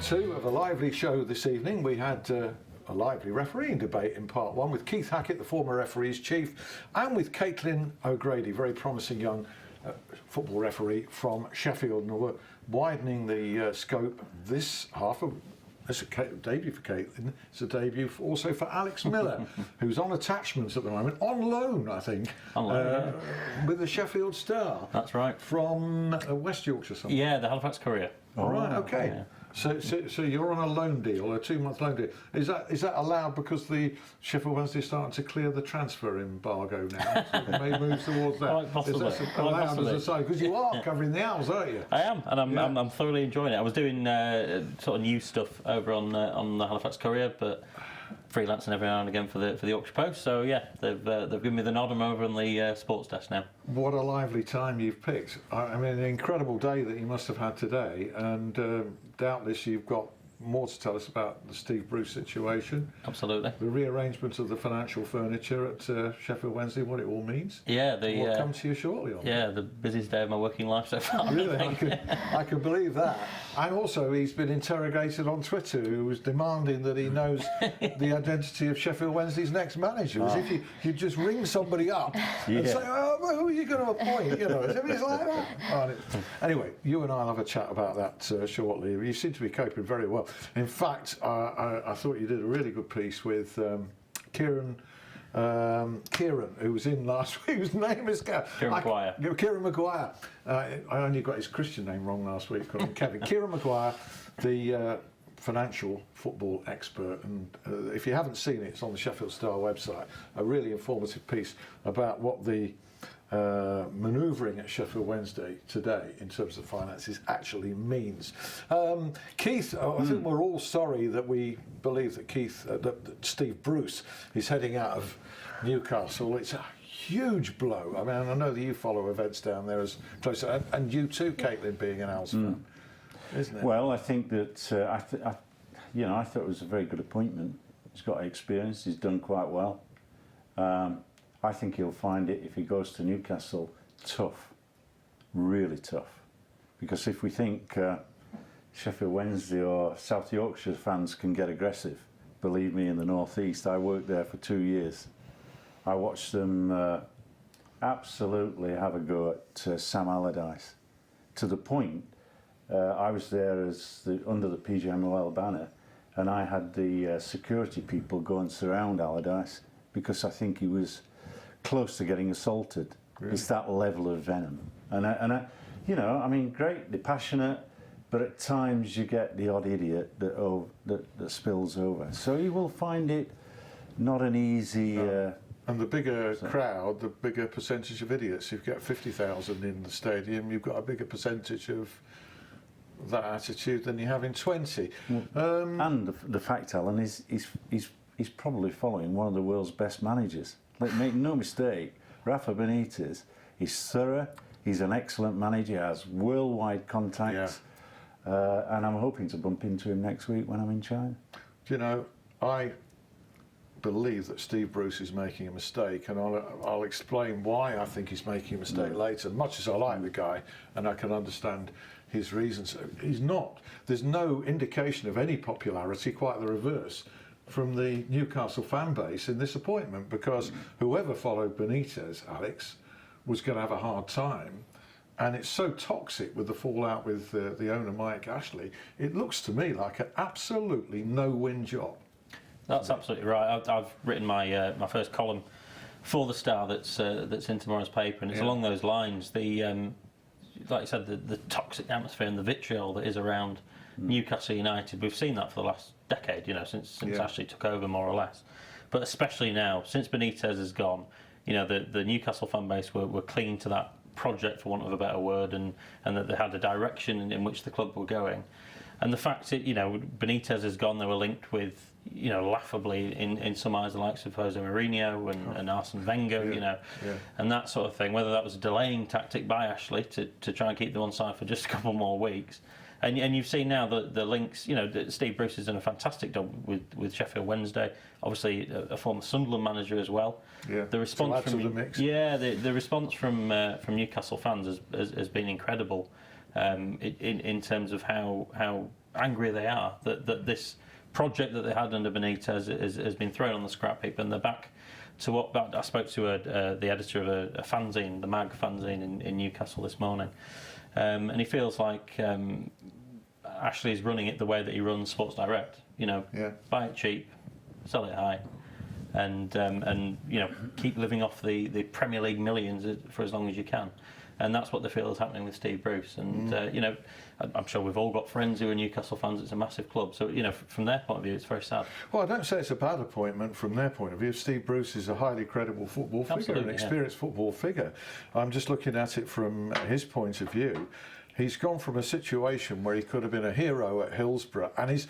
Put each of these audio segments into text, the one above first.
2 of a lively show this evening. We had a lively refereeing debate in part 1 with Keith Hackett, the former referees chief, and with Caitlin O'Grady, very promising young football referee from Sheffield. And we're widening the scope this half of. It's a debut for Caitlin. It's a debut also for Alex Miller, who's on attachments at the moment, on loan, I think, with the Sheffield Star. That's right. From West Yorkshire, something. Yeah, the Halifax Courier. All right. Okay. Yeah. So you're on a loan deal, a 2-month loan deal. Is that allowed because the Sheffield Wednesday is starting to clear the transfer embargo now? So it may move towards that. Quite possibly. Is that allowed as a side? Because you are covering the Owls, aren't you? I am, and I'm thoroughly enjoying it. I was doing sort of news stuff over on the Halifax Courier, but freelancing every now and again for the Yorkshire Post. So yeah, they've given me the nod. I'm over on the sports desk now. What a lively time you've picked. I mean, an incredible day that you must have had today, and doubtless you've got more to tell us about the Steve Bruce situation. Absolutely. The rearrangement of the financial furniture at Sheffield Wednesday, what it all means. Yeah, we'll come to you shortly on yeah, the busiest day of my working life so far. Really, I can believe that. And also, he's been interrogated on Twitter, who was demanding that he knows the identity of Sheffield Wednesday's next manager. As if you just ring somebody up and say, "Oh, well, who are you going to appoint?" You know, it's like that. Anyway, you and I'll have a chat about that shortly. You seem to be coping very well. In fact, I thought you did a really good piece with Kieran, who was in last week, whose name is Kieran Maguire. Kieran Maguire. I only got his Christian name wrong last week, Kevin. Kieran Maguire, the financial football expert. And if you haven't seen it, it's on the Sheffield Star website. A really informative piece about what the manoeuvring at Sheffield Wednesday today in terms of finances actually means. Keith, I think we're all sorry that we believe that that Steve Bruce is heading out of Newcastle. It's a huge blow. I mean, I know that you follow events down there as close, and you too, Caitlin, being an Owls fan, isn't it? Well, I think that I thought it was a very good appointment. He's got experience. He's done quite well. I think he'll find it, if he goes to Newcastle, tough, really tough. Because if we think Sheffield Wednesday or South Yorkshire fans can get aggressive, believe me, in the North East, I worked there for 2 years. I watched them absolutely have a go at Sam Allardyce, to the point I was there under the PGMOL banner, and I had the security people go and surround Allardyce because I think he was close to getting assaulted. Really? It's that level of venom, and I mean, great, they're passionate, but at times you get the odd idiot that spills over. So he will find it not an easy. And the bigger crowd, the bigger percentage of idiots. If you get 50,000 in the stadium, you've got a bigger percentage of that attitude than you have in 20. And the fact, Alan, is he's probably following one of the world's best managers. Make no mistake, Rafa Benitez is thorough, he's an excellent manager, he has worldwide contacts, and I'm hoping to bump into him next week when I'm in China. Do you know, I believe that Steve Bruce is making a mistake, and I'll explain why I think he's making a mistake later. Much as I like the guy, and I can understand his reasons, he's not. There's no indication of any popularity, quite the reverse, from the Newcastle fan base in this appointment, because whoever followed Benitez, Alex, was going to have a hard time. And it's so toxic with the fallout with the owner, Mike Ashley. It looks to me like an absolutely no-win job. That's absolutely right. I've written my first column for the Star that's in tomorrow's paper, and it's along those lines. Like you said, the toxic atmosphere and the vitriol that is around Newcastle United. We've seen that for the last decade, since Ashley took over, more or less. But especially now, since Benitez has gone, the Newcastle fan base were clinging to that project, for want of a better word, and that they had a direction in which the club were going. And the fact that, Benitez has gone, they were linked with, laughably in some eyes, the likes of Jose Mourinho and Arsene Wenger, and that sort of thing, whether that was a delaying tactic by Ashley to try and keep them on side for just a couple more weeks. And you've seen now the links, Steve Bruce has done a fantastic job with Sheffield Wednesday, obviously a former Sunderland manager as well. Yeah, the response from the mix. Yeah, the response from Newcastle fans has been incredible in terms of how angry they are that this project that they had under Benitez has been thrown on the scrap heap, and they're back to what I spoke to the editor of a fanzine, the Mag fanzine in Newcastle this morning, and he feels like Ashley is running it the way that he runs Sports Direct. Buy it cheap, sell it high, and keep living off the Premier League millions for as long as you can. And that's what they feel is happening with Steve Bruce. And I'm sure we've all got friends who are Newcastle fans. It's a massive club, so from their point of view, it's very sad. Well, I don't say it's a bad appointment from their point of view. Steve Bruce is a highly credible football figure, an experienced football figure. I'm just looking at it from his point of view. He's gone from a situation where he could have been a hero at Hillsborough, and he's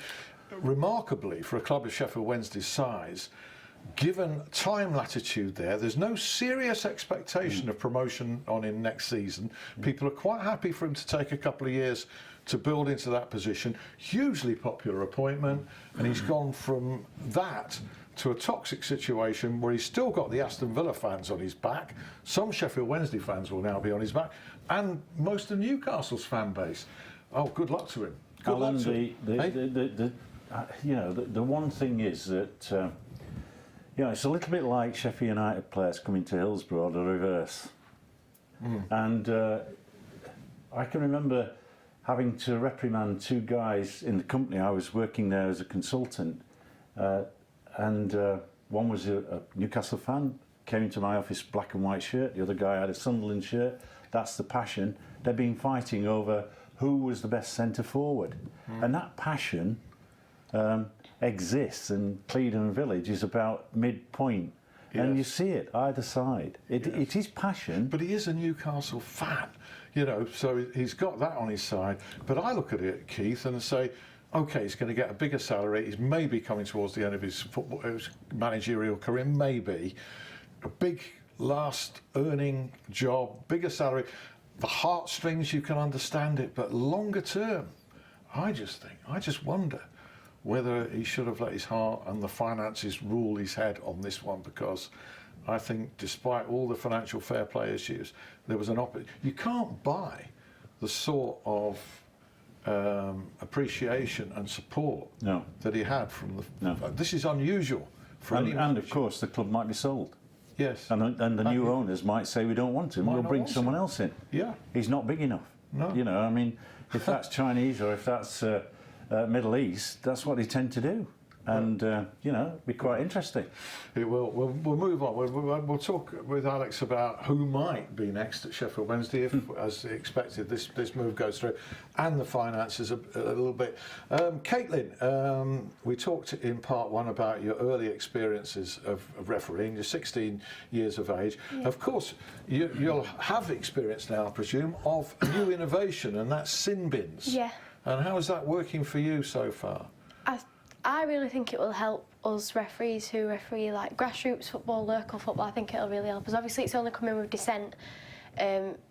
remarkably, for a club of Sheffield Wednesday's size, given time latitude there's no serious expectation of promotion on him next season. People are quite happy for him to take a couple of years to build into that position. Hugely popular appointment, and he's gone from that to a toxic situation where he's still got the Aston Villa fans on his back. Some Sheffield Wednesday fans will now be on his back, and most of Newcastle's fan base. Oh, good luck to him. Good luck to him. The one thing is that it's a little bit like Sheffield United players coming to Hillsborough, the reverse. And I can remember having to reprimand two guys in the company. I was working there as a consultant, and one was a Newcastle fan, came into my office, black and white shirt. The other guy had a Sunderland shirt. That's the passion. They've been fighting over who was the best centre forward. And that passion exists, and Clevedon Village is about midpoint. And you see it either side. It is passion. But he is a Newcastle fan, so he's got that on his side. But I look at it, Keith, and say, OK, he's going to get a bigger salary. He's maybe coming towards the end of his managerial career, maybe. A big last earning job, bigger salary. The heartstrings, you can understand it, but longer term, I just wonder whether he should have let his heart and the finances rule his head on this one, because I think despite all the financial fair play issues, there was an you can't buy the sort of appreciation and support that he had from the... This is unusual for anyone. And of course the club might be sold. Yes. And the new owners might say, we don't want him, we'll bring someone else in. Yeah. He's not big enough. No. I mean, if that's Chinese or if that's Middle East, that's what they tend to do. And, be quite interesting. It will. We'll move on. We'll talk with Alex about who might be next at Sheffield Wednesday if, as expected, this move goes through, and the finances a little bit. Caitlin, we talked in part one about your early experiences of refereeing. You're 16 years of age. Yeah. Of course, you'll have experience now, I presume, of a new innovation, and that's sin bins. Yeah. And how is that working for you so far? I really think it will help us referees who referee like grassroots football, local football. I think it'll really help us. Obviously, it's only coming with dissent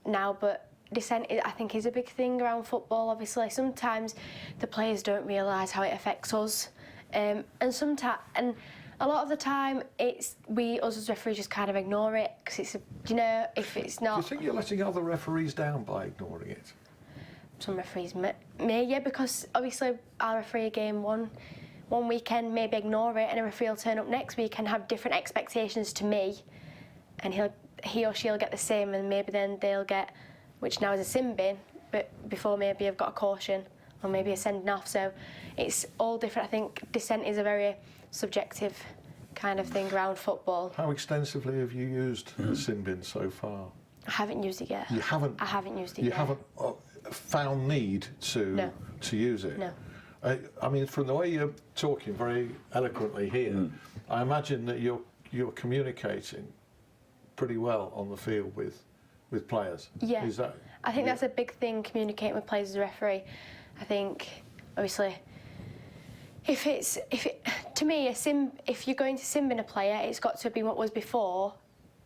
now, but dissent, I think, is a big thing around football. Obviously, sometimes the players don't realise how it affects us, and a lot of the time, us as referees just kind of ignore it because it's, if it's not. Do you think you're letting other referees down by ignoring it? Some referees may, yeah, because obviously I'll referee a game one weekend, maybe ignore it, and a referee will turn up next week and have different expectations to me, and he or she'll get the same, and maybe then they'll get, which now is a sin bin, but before maybe I've got a caution or maybe a sending off. So it's all different. I think dissent is a very subjective kind of thing around football. How extensively have you used the sin bin so far? I haven't used it yet. You haven't? I haven't used it yet. You haven't found need to use it? No. I mean, from the way you're talking very eloquently here, I imagine that you're communicating pretty well on the field with players. Yeah. Is that? I think that's a big thing, communicating with players as a referee. I think, obviously, if you're going to sin bin a player, it's got to be what was before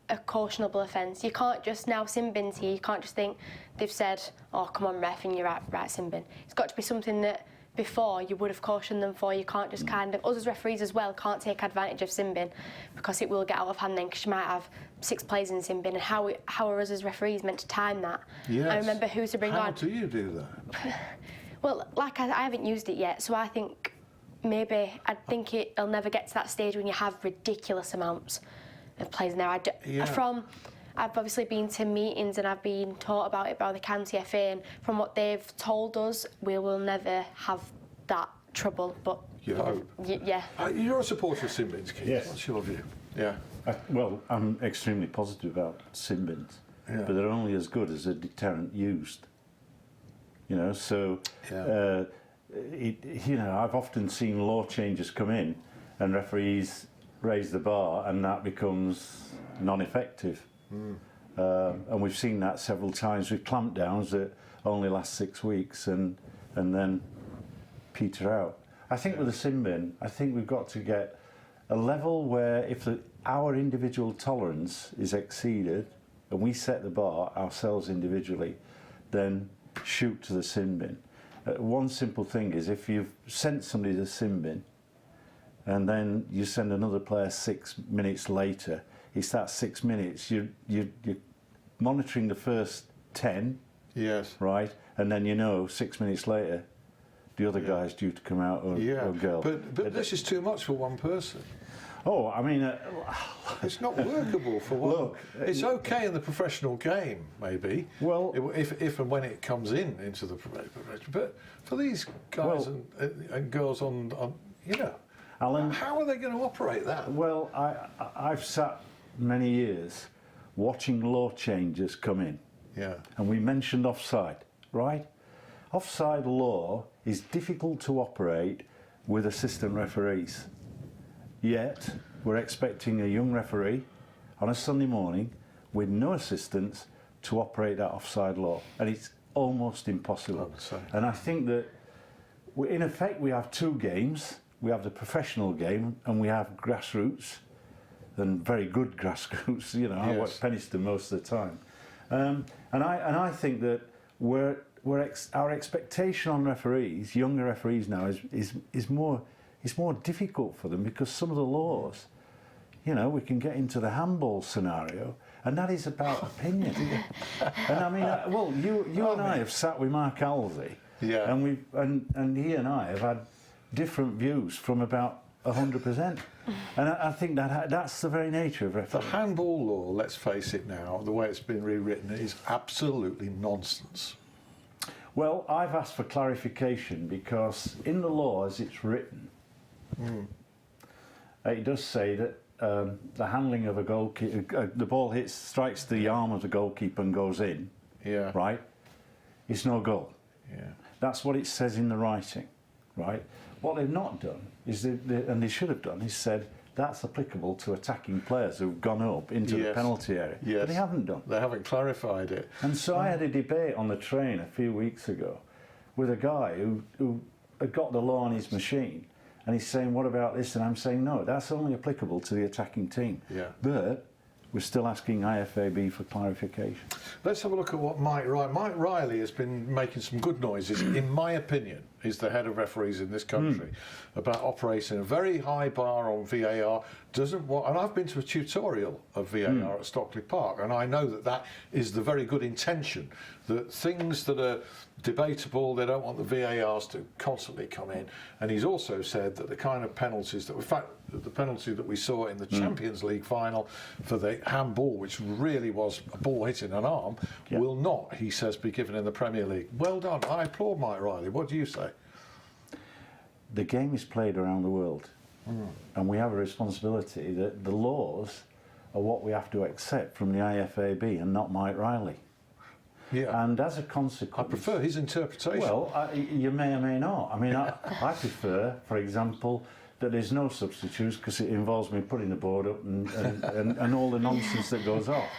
a cautionable offence. You can't just now sin bin here. You can't just think they've said, "Oh, come on, ref," and you're right sin bin. It's got to be something that before you would have cautioned them for. You can't just kind of, us as referees as well, can't take advantage of sin bin because it will get out of hand then, because you might have 6 players in sin bin, and how are us as referees meant to time that? Yes. I remember who to bring on. How do you do that? Well, like I haven't used it yet, so I think it'll never get to that stage when you have ridiculous amounts of players in there. I've obviously been to meetings and I've been taught about it by the County FA, and from what they've told us, we will never have that trouble. But You hope. Yeah. You're a supporter of sin bins, Keith. Yes. What's your view? Yeah. Well, I'm extremely positive about sin bins, Yeah. but they're only as good as a deterrent used. You know, so Yeah. I've often seen law changes come in, and referees raise the bar, and that becomes non-effective. And we've seen that several times with clampdowns that only last 6 weeks and then peter out. I think with the sin bin, I think we've got to get a level where if our individual tolerance is exceeded and we set the bar ourselves individually, then shoot to the sin bin. One simple thing is if you've sent somebody to the sin bin and then you send another player 6 minutes later, it's that 6 minutes, you're monitoring the first 10, Yes. right? And then 6 minutes later, the other guy's due to come out or girl. But this is too much for one person. Oh, I mean... It's not workable for one. Look, it's okay in the professional game, maybe. Well, if and when it comes into the profession, but for these guys and girls on, Alan, how are they going to operate that? well, I've sat many years watching law changes come in. Yeah. And we mentioned offside, right? Offside law is difficult to operate with assistant referees. Yet, we're expecting a young referee on a Sunday morning with no assistants to operate that offside law. And it's almost impossible. And I think that, in effect, we have two games. We have the professional game and we have grassroots, and very good grassroots. I watch Penistone most of the time. And I think that our expectation on referees, younger referees now, is more difficult for them because some of the laws, we can get into the handball scenario, and that is about opinion. And I mean, you and I have sat with Mark Halsey, and he and I have had different views from about 100%. And I think that's the very nature of refereeing. The handball law, let's face it now, the way it's been rewritten, is absolutely nonsense. Well, I've asked for clarification because in the law as it's written, it does say that the handling of a goalkeeper, the ball strikes the arm of the goalkeeper and goes in, right? It's no goal. Yeah. That's what it says in the writing, right? What they've not done is, and they should have done, is said that's applicable to attacking players who've gone up into the penalty area. Yes. But they haven't done. They haven't clarified it. And so I had a debate on the train a few weeks ago with a guy who had got the law on his machine, and he's saying, what about this? And I'm saying, no, that's only applicable to the attacking team. Yeah. But we're still asking IFAB for clarification. Let's have a look at what Mike Riley has been making some good noises, in my opinion, is the head of referees in this country, about operating a very high bar on VAR. And I've been to a tutorial of VAR at Stockley Park, and I know that is the very good intention, that things that are debatable, they don't want the VARs to constantly come in. And he's also said that the kind of penalties that, in fact, the penalty that we saw in the Champions League final for the handball, which really was a ball hitting an arm, will not, he says, be given in the Premier League. Well done. I applaud Mike Riley. What do you say? The game is played around the world, and we have a responsibility that the laws are what we have to accept from the IFAB and not Mike Riley. Yeah. And as a consequence... I prefer his interpretation. Well, you may or may not. I mean, I prefer, for example, that there's no substitutes because it involves me putting the board up and all the nonsense that goes off.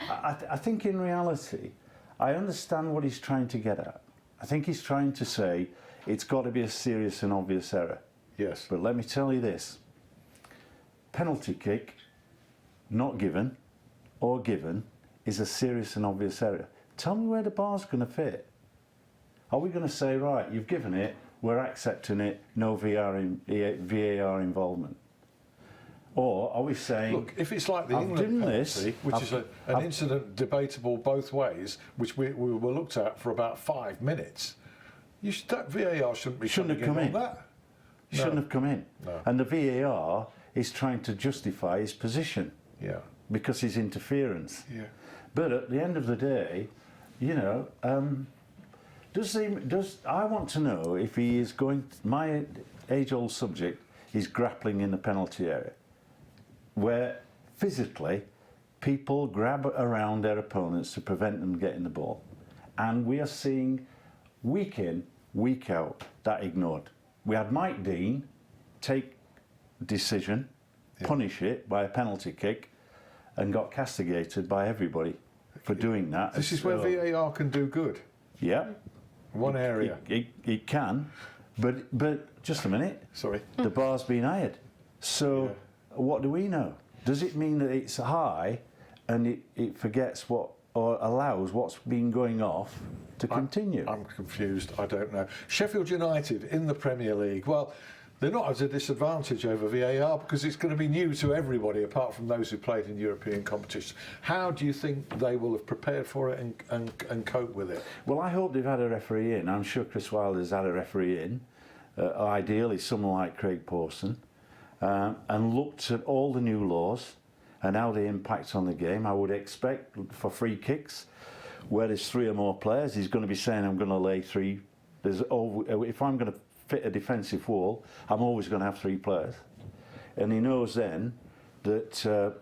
I think in reality, I understand what he's trying to get at. I think he's trying to say it's got to be a serious and obvious error. Yes. But let me tell you this. Penalty kick, not given, or given, is a serious and obvious error. Tell me where the bar's going to fit. Are we going to say, right, you've given it, we're accepting it, no VAR involvement? Or are we saying... Look, if it's like the England penalty, which is an incident debatable both ways, which we were looked at for about 5 minutes, That VAR shouldn't be Shouldn't have coming come on in. that. Shouldn't have come in. No. And the VAR is trying to justify his position Yeah. because his interference. Yeah. But at the end of the day, you know, I want to know if he is going. My age-old subject is grappling in the penalty area, where physically people grab around their opponents to prevent them getting the ball, and we are seeing week in, week out that ignored. We had Mike Dean take decision, punish it by a penalty kick, and got castigated by everybody for doing that. This is where VAR can do good. Yeah. One area. It can, but just a minute. Sorry. The bar's been hired. So what do we know? Does it mean that it's high and it forgets what, or allows what's been going off to continue? I'm confused. I don't know. Sheffield United in the Premier League. Well, they're not at a disadvantage over VAR because it's going to be new to everybody apart from those who played in European competitions. How do you think they will have prepared for it and cope with it? Well, I hope they've had a referee in. I'm sure Chris Wilder's had a referee in. Ideally, someone like Craig Pawson. And looked at all the new laws and how they impact on the game. I would expect for free kicks, where there's 3 or more players, he's going to be saying, I'm going to lay 3. If I'm going to fit a defensive wall, I'm always going to have 3 players. And he knows then that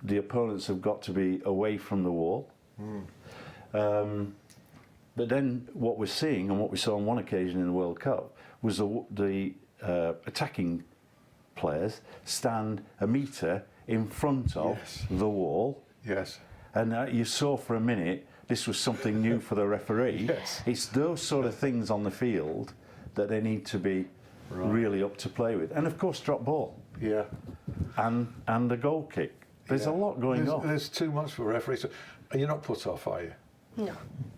the opponents have got to be away from the wall. But then what we're seeing, and what we saw on one occasion in the World Cup, was the attacking players stand a metre in front of the wall. Yes. And you saw for a minute this was something new for the referee. Yes. It's those sort of things on the field that they need to be really up to play with. And of course, drop ball. Yeah. And the goal kick. There's a lot going on. There's too much for referees. You're not put off, are you? No.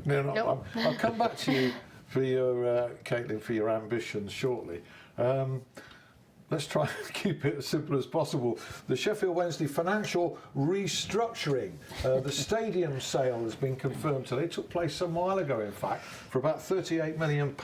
No, not. No. I'll come back to you for your Caitlin, for your ambitions shortly. Let's try and keep it as simple as possible. The Sheffield Wednesday financial restructuring. The stadium sale has been confirmed today. It took place some while ago, in fact, for about £38 million,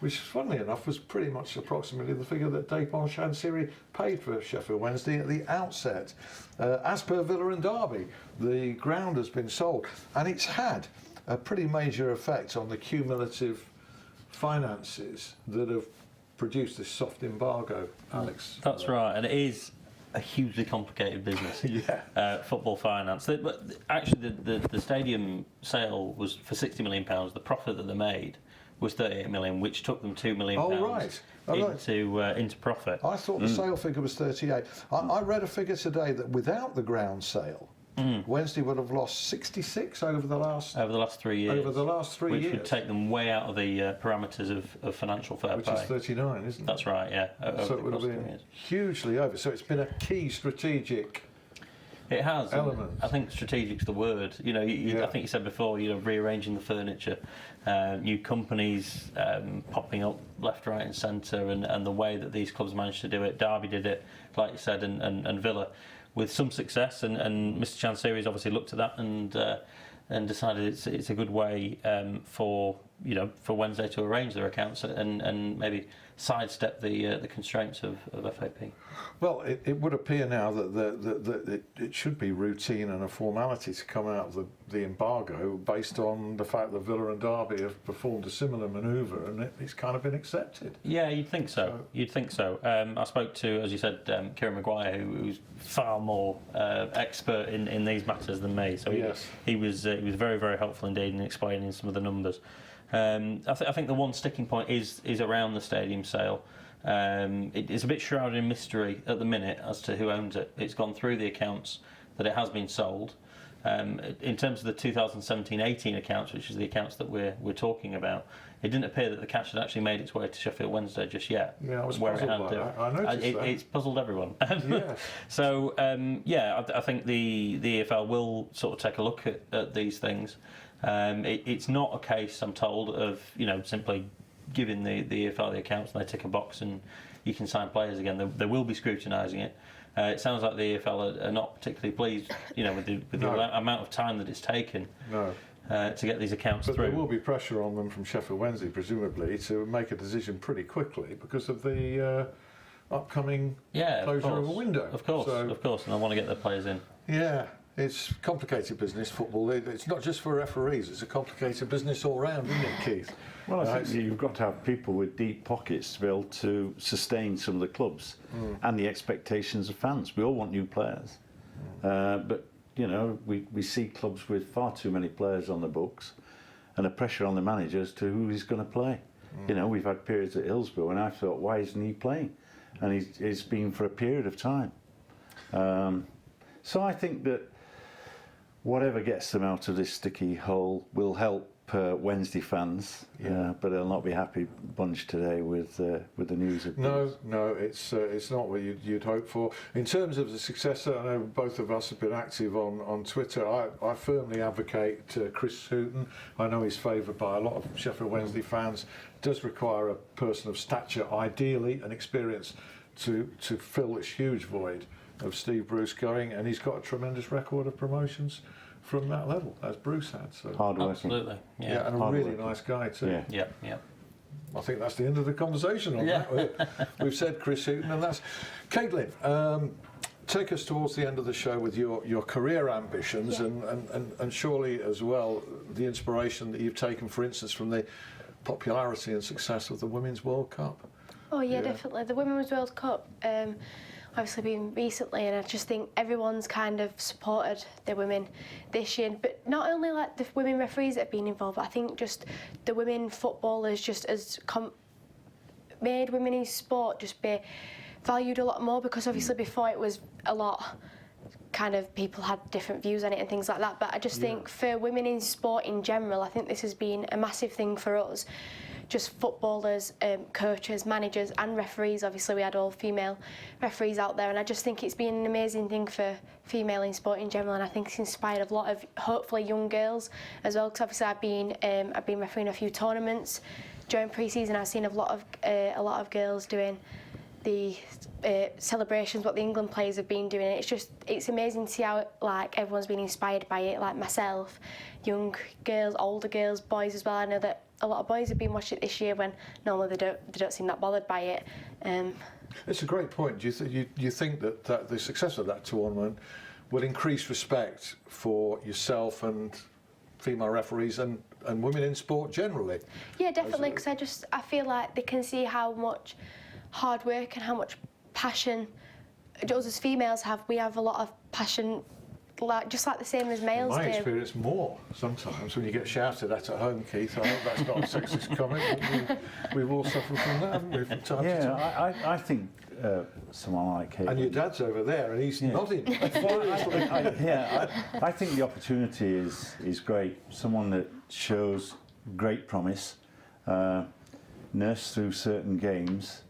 which, funnily enough, was pretty much approximately the figure that Dapon Chansiri paid for Sheffield Wednesday at the outset. As per Villa and Derby, the ground has been sold, and it's had a pretty major effect on the cumulative finances that have produced this soft embargo, Alex. That's right, and it is a hugely complicated business. Football finance. But actually, the stadium sale was for £60 million. The profit that they made was £38 million, which took them £2 million into profit. I thought the sale figure was 38. I read a figure today that without the ground sale, Wednesday would have lost 66 over the last 3 years. Over the last 3 years, which would take them way out of the parameters of financial fair play. Which is 39, isn't it? That's right. Yeah. So it would have been hugely over. So it's been a key strategic. It has. Element. I think strategic's the word. You know, I think you said before. You know, rearranging the furniture, new companies popping up left, right, and centre, and the way that these clubs managed to do it. Derby did it, like you said, and Villa, with some success. And Mr. Chansiri's obviously looked at that and decided it's a good way for Wednesday to arrange their accounts and maybe sidestep the constraints of FAP. Well, it would appear now that it should be routine and a formality to come out of the embargo based on the fact that Villa and Derby have performed a similar manoeuvre, and it's kind of been accepted. Yeah, you'd think so. You'd think so. I spoke to, as you said, Kieran Maguire, who's far more expert in these matters than me. So he was very, very helpful indeed in explaining some of the numbers. I think the one sticking point is around the stadium sale. It's a bit shrouded in mystery at the minute as to who owns it. It's gone through the accounts that it has been sold. In terms of the 2017-18 accounts, which is the accounts that we're talking about, it didn't appear that the cash had actually made its way to Sheffield Wednesday just yet. Yeah, I was puzzled by that. I noticed that. It's puzzled everyone. Yeah. So, I think the EFL will sort of take a look at these things. It's not a case, I'm told, of simply giving the EFL the accounts and they tick a box and you can sign players again. They will be scrutinising it. It sounds like the EFL are not particularly pleased, with the amount of time that it's taken. No. to get these accounts But through. there will be pressure on them from Sheffield Wednesday, presumably, to make a decision pretty quickly because of the upcoming closure of a window. Of course, and I want to get their players in. Yeah, it's complicated business, football. It's not just for referees, it's a complicated business all round, isn't it, Keith? Well, I think you've got to have people with deep pockets to be able to sustain some of the clubs and the expectations of fans. We all want new players. But, you know, we see clubs with far too many players on the books and a pressure on the managers to who he's going to play. You know, we've had periods at Hillsborough and I thought, why isn't he playing? And he's been for a period of time. So I think that whatever gets them out of this sticky hole will help Wednesday fans, but they'll not be happy bunch today with the news of this. No, it's not what you'd hope for. In terms of the successor, I know both of us have been active on Twitter. I firmly advocate Chris Hooton. I know he's favoured by a lot of Sheffield Wednesday fans. Does require a person of stature, ideally, and experience to fill this huge void of Steve Bruce going, and he's got a tremendous record of promotions from that level, as Bruce had. So Hard working. Absolutely, yeah, and a really nice guy too. Yeah. Yeah. I think that's the end of the conversation on that. We've said Chris Hooton, and that's Caitlin. Take us towards the end of the show with your career ambitions, and surely as well the inspiration that you've taken, for instance, from the popularity and success of the Women's World Cup. Oh yeah, definitely. The Women's World Cup, obviously been recently, and I just think everyone's kind of supported the women this year. But not only like the women referees that have been involved, but I think just the women footballers just made women in sport just be valued a lot more, because obviously before it was a lot kind of people had different views on it and things like that. But I just think for women in sport in general, I think this has been a massive thing for us. Just footballers, coaches, managers and referees. Obviously we had all female referees out there, and I just think it's been an amazing thing for female in sport in general, and I think it's inspired a lot of hopefully young girls as well, because obviously I've been refereeing a few tournaments during pre-season. I've seen a lot of girls doing the celebrations, what the England players have been doing. It's amazing to see how like everyone's been inspired by it, like myself, young girls, older girls, boys as well. I know that a lot of boys have been watching it this year when normally they don't seem that bothered by it. It's a great point. Do you think that the success of that tournament will increase respect for yourself and female referees and women in sport generally? Yeah, definitely, because I feel like they can see how much hard work and how much passion us as females have. We have a lot of passion, just like the same as males In my do. experience, more sometimes when you get shouted at home, Keith. I hope that's not a sexist comment, but we've all suffered from that, haven't we, from time to time? I think someone like Hackett. And your dad's over there, and he's nodding. I think the opportunity is great. Someone that shows great promise, nursed through certain games,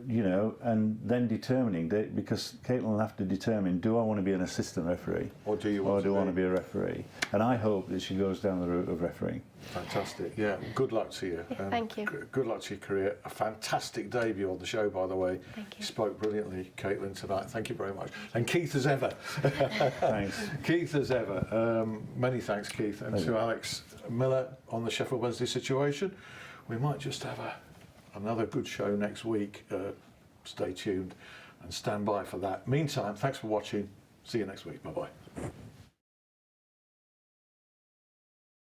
you know, and then determining that, because Caitlin will have to determine, do I want to be an assistant referee Or do you I want want to be a referee? And I hope that she goes down the route of refereeing. Fantastic. Yeah, good luck to you. Thank you. Good luck to your career. A fantastic debut on the show, by the way. Thank you. You spoke brilliantly, Caitlin, tonight. Thank you very much. And Keith as ever. Thanks. Keith as ever. Many thanks, Keith. And to Alex Miller on the Sheffield Wednesday situation. We might just have another good show next week. Stay tuned and stand by for that. Meantime, thanks for watching. See you next week. Bye-bye.